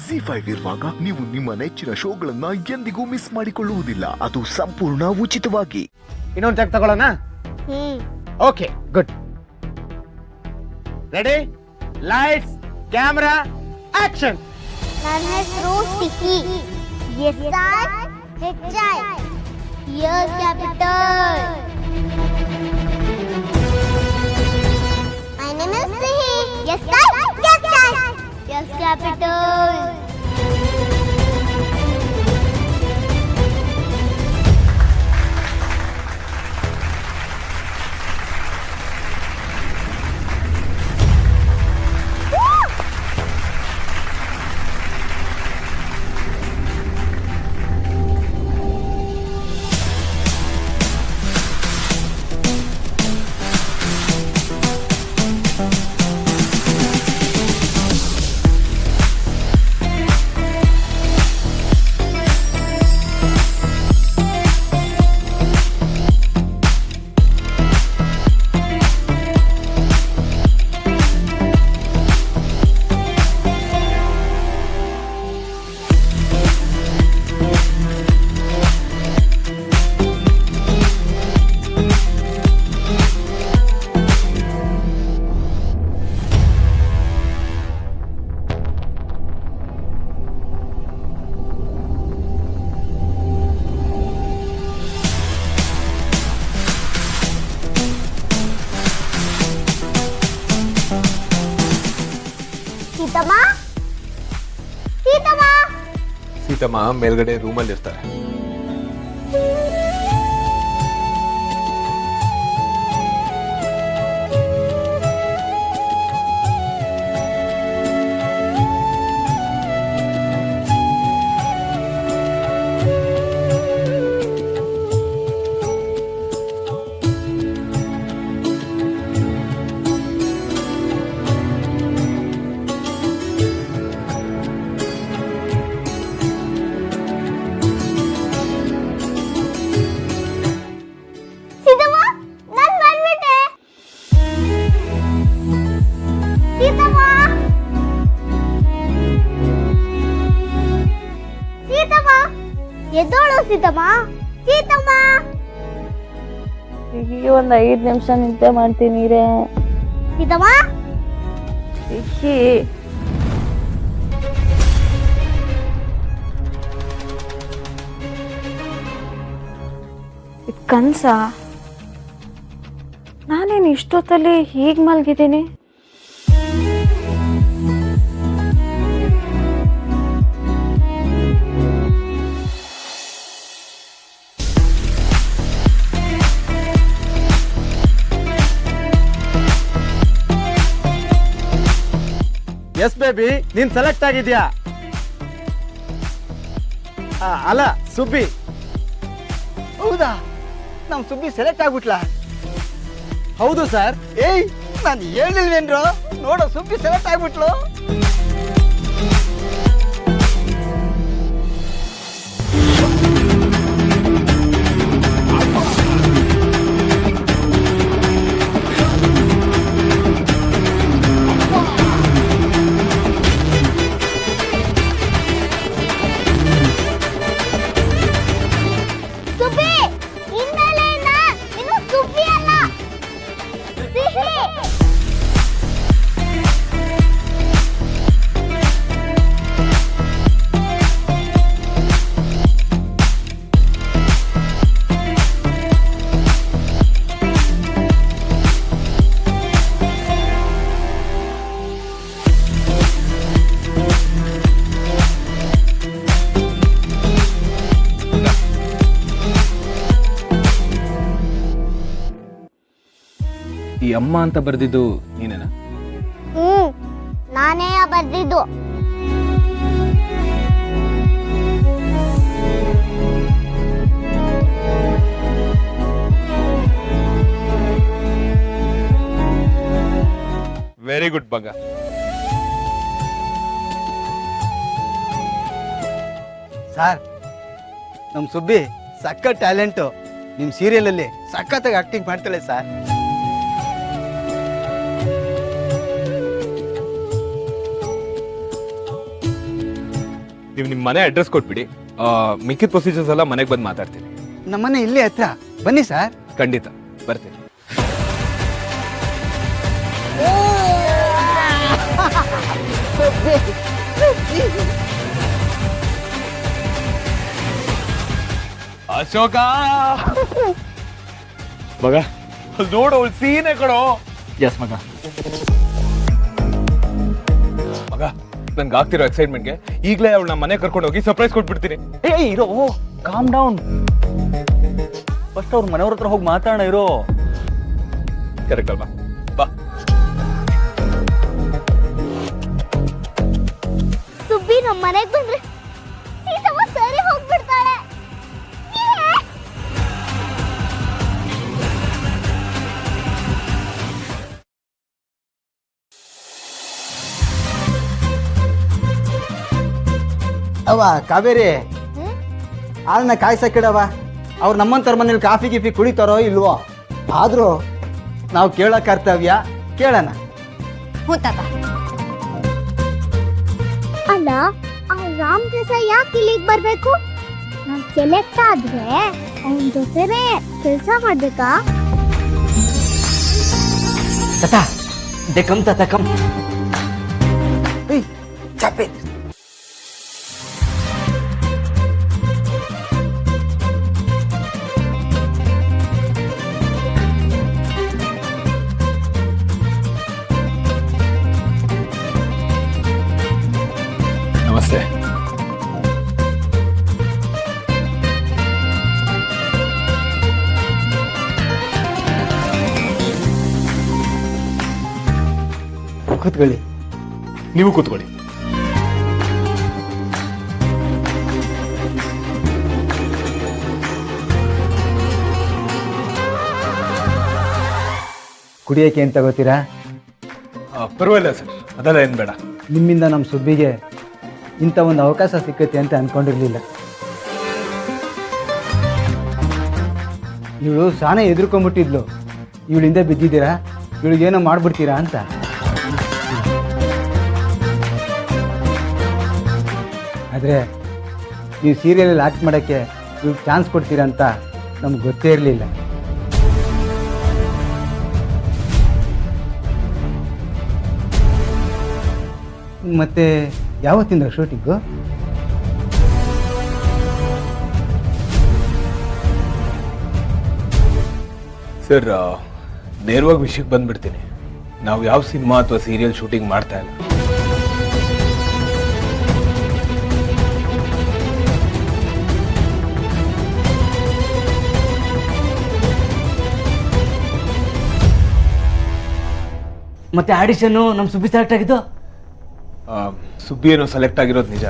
ಜಿ5 ಇರುವಾಗ ನೀವು ನಿಮ್ಮ ನೆಚ್ಚಿನ ಶೋಗಳನ್ನ ಎಂದಿಗೂ ಮಿಸ್ ಮಾಡಿಕೊಳ್ಳುವುದಿಲ್ಲ. ಅದು ಸಂಪೂರ್ಣ ಉಚಿತವಾಗಿ. ಇನ್ನೊಂದು ಚೆಕ್ ತಗೊಳ್ಳೋಣ. Okay good. Ready, lights, camera, action. ನನ್ನ ಹೆಸರು ಸಿಕ್ಕಿ. SRHI. Here's capital. My name is Sihi. SRHI. Here's capital. Seethamma ಮೇಲ್ಗಡೆ ರೂಮಲ್ಲಿ ಇರ್ತಾರೆ. ಸೀತಮ್ಮ, ಸೀತಮ್ಮ, ಈಗ ಒಂದ್ 5 ನಿಮಿಷ ನಿಂತೆ ಮಾಡ್ತೀನಿ ರೇ. ಸೀತಮ್ಮ, ಕನ್ಸ ನಾನೇನು ಇಷ್ಟೊತ್ತಲ್ಲಿ ಹೀಗ್ ಮಲ್ಗಿದ್ದೀನಿ? ಎಸ್ ಬೇಬಿ, ನೀನ್ ಸೆಲೆಕ್ಟ್ ಆಗಿದ್ಯಾ? ಅಲ್ಲ ಸುಬ್ಬಿ. ಹೌದಾ? ನಮ್ ಸುಬ್ಬಿ ಸೆಲೆಕ್ಟ್ ಆಗ್ಬಿಟ್ಲಾ? ಹೌದು ಸರ್. ಏಯ್, ನಾನು ಹೇಳಿಲ್ವೇನ್ರು? ನೋಡೋ, ಸುಬ್ಬಿ ಸೆಲೆಕ್ಟ್ ಆಗ್ಬಿಟ್ಲು. ಈ ಅಮ್ಮ ಅಂತ ಬರ್ದಿದ್ದು ನೀನೇನಾ? ನಾನೇ ಬರ್ದಿದ್ದು. ವೆರಿ ಗುಡ್ ಬಂಗ. ಸರ್, ನಮ್ ಸುಬ್ಬಿ ಸಖತ್ ಟ್ಯಾಲೆಂಟು. ನಿಮ್ ಸೀರಿಯಲ್ ಅಲ್ಲಿ ಸಖತ್ತಾಗಿ ಆಕ್ಟಿಂಗ್ ಮಾಡ್ತಾಳೆ ಸರ್. ನೀವು ನಿಮ್ಮ ಮನೆ ಅಡ್ರೆಸ್ ಕೊಟ್ಬಿಡಿ, ಮಿಕ್ಕಿದ ಪ್ರೊಸೀಜರ್ಸ್ ಎಲ್ಲ ಮನೆಗೆ ಬಂದು ಮಾತಾಡ್ತೀನಿ. ನಮ್ಮನೆ ಇಲ್ಲೇ ಹತ್ರ, ಬನ್ನಿ ಸರ್. ಖಂಡಿತ ಬರ್ತೀನಿ. ಅಶೋಕ ಮಗ, ನೋಡು ಅವಳು ಸೀನೆ ಕಣೋ. ಎಸ್ ಮಗ. ಮಗ, ನನ್ಗೆ ಆಗ್ತಿರೋ ಎಕ್ಸೈಟ್ಮೆಂಟ್ಗೆ ಈಗಲೇ ಅವಳು ನಮ್ಮ ಮನೆ ಕರ್ಕೊಂಡು ಹೋಗಿ ಸರ್ಪ್ರೈಸ್ ಕೊಟ್ಬಿಡ್ತೀನಿ. ಏ ಇರೋ, ಕಾಮ್ ಡೌನ್. ಫಸ್ಟ್ ಅವ್ರ ಮನೆಯವ್ರ ಹತ್ರ ಹೋಗಿ ಮಾತಾಡೋಣ. ಇರೋ. ಕರೆಕ್ಟ್ ಅಲ್ವಾ? ಬಾ. ಸುಬ್ಬಿ ನಮ್ಮ ಮನೆಗೆ ಬಂದ್ರೆ ಸೀತಮ್ಮ ಸರಿ ಹೋಗ್ಬಿಡ್ತಾಳೆ. ಅವ ಕಾವೇರಿ, ಹಾಲನ್ನ ಕಾಯ್ಸಕ್ಕಿಡವ. ಅವ್ರು ನಮ್ಮಂತರ ಮನೇಲಿ ಕಾಫಿ ಗಿಫಿ ಕುಡಿತಾರೋ ಇಲ್ವೋ, ಆದ್ರೂ ನಾವು ಕೇಳೋ ಕರ್ತವ್ಯ ಕೇಳೋಣ. ಅಲ್ಲ, ಆ ರಾಮ್ ದೇಸಾಯಿ ಯಾಕೆ ಇಲ್ಲಿಗೆ ಬರ್ಬೇಕು? ನಾನ್ ಸೆಲೆಕ್ಟ್ ಆದ್ರೆ ಅವನ ಜೊತೆನೆ ಕೆಲಸ ಮಾಡ್ಬೇಕಾ? ತತ ದೇಕಂ ತತಕಂ. ಚಾಪೆ. ನಮಸ್ತೆ. ಕೂತ್ಕೊಳ್ಳಿ. ನೀವು ಕೂತ್ಕೊಳ್ಳಿ. ಕುಡಿಯೋಕೆ ಏನು ತಗೋತೀರಾ? ಪರವಾಗಿಲ್ಲ ಸರ್, ಅದೆಲ್ಲ ಏನು ಬೇಡ. ನಿಮ್ಮಿಂದ ನಮ್ಮ ಸುಬ್ಬಿಗೆ ಇಂಥ ಒಂದು ಅವಕಾಶ ಸಿಕ್ಕತ್ತೆ ಅಂತ ಅನ್ಕೊಂಡಿರ್ಲಿಲ್ಲ. ಇವಳು ಸಾನೇ ಎದುರ್ಕೊಂಡ್ಬಿಟ್ಟಿದ್ಲು. ಇವಳಿಂದ ಬಿದ್ದಿದ್ದೀರಾ, ಇವಳಿಗೇನೋ ಮಾಡ್ಬಿಡ್ತೀರಾ ಅಂತ. ಆದರೆ ನೀವು ಸೀರಿಯಲಲ್ಲಿ ಆ್ಯಕ್ಟ್ ಮಾಡೋಕ್ಕೆ ಇವ್ರಿಗೆ ಚಾನ್ಸ್ ಕೊಡ್ತೀರಾ ಅಂತ ನಮ್ಗೆ ಗೊತ್ತೇ ಇರಲಿಲ್ಲ. ಮತ್ತೆ ಯಾವತ್ತಿಂದ ಶೂಟಿಂಗು? ಸರ್, ನೇರವಾಗಿ ವಿಷಯಕ್ಕೆ ಬಂದ್ಬಿಡ್ತೀನಿ. ನಾವು ಯಾವ ಸಿನಿಮಾ ಅಥವಾ ಸೀರಿಯಲ್ ಶೂಟಿಂಗ್ ಮಾಡ್ತಾ ಇಲ್ಲ. ಮತ್ತೆ ಆಡಿಷನ್ನು ನಮ್ಮ ಸುಬ್ಬಿ ಸೆಲೆಕ್ಟ್ ಆಗಿದ್ದು? ಸುಬ್ಬಿ ಏನೋ ಸೆಲೆಕ್ಟ್ ಆಗಿರೋದು ನಿಜ,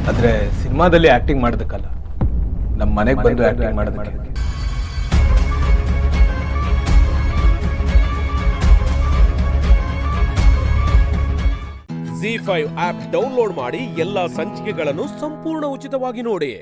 ಆದರೆ ಸಿನಿಮಾದಲ್ಲಿ ಆ್ಯಕ್ಟಿಂಗ್ ಮಾಡೋದಕ್ಕಲ್ಲ, ನಮ್ಮ ಮನೆಗೆ ಬಂದು ಆ್ಯಕ್ಟಿಂಗ್ ಮಾಡೋದಕ್ಕೆ. ZEE5 ಆಪ್ ಡೌನ್ಲೋಡ್ ಮಾಡಿ ಎಲ್ಲಾ ಸಂಚಿಕೆಗಳನ್ನು ಸಂಪೂರ್ಣ ಉಚಿತವಾಗಿ ನೋಡಿ.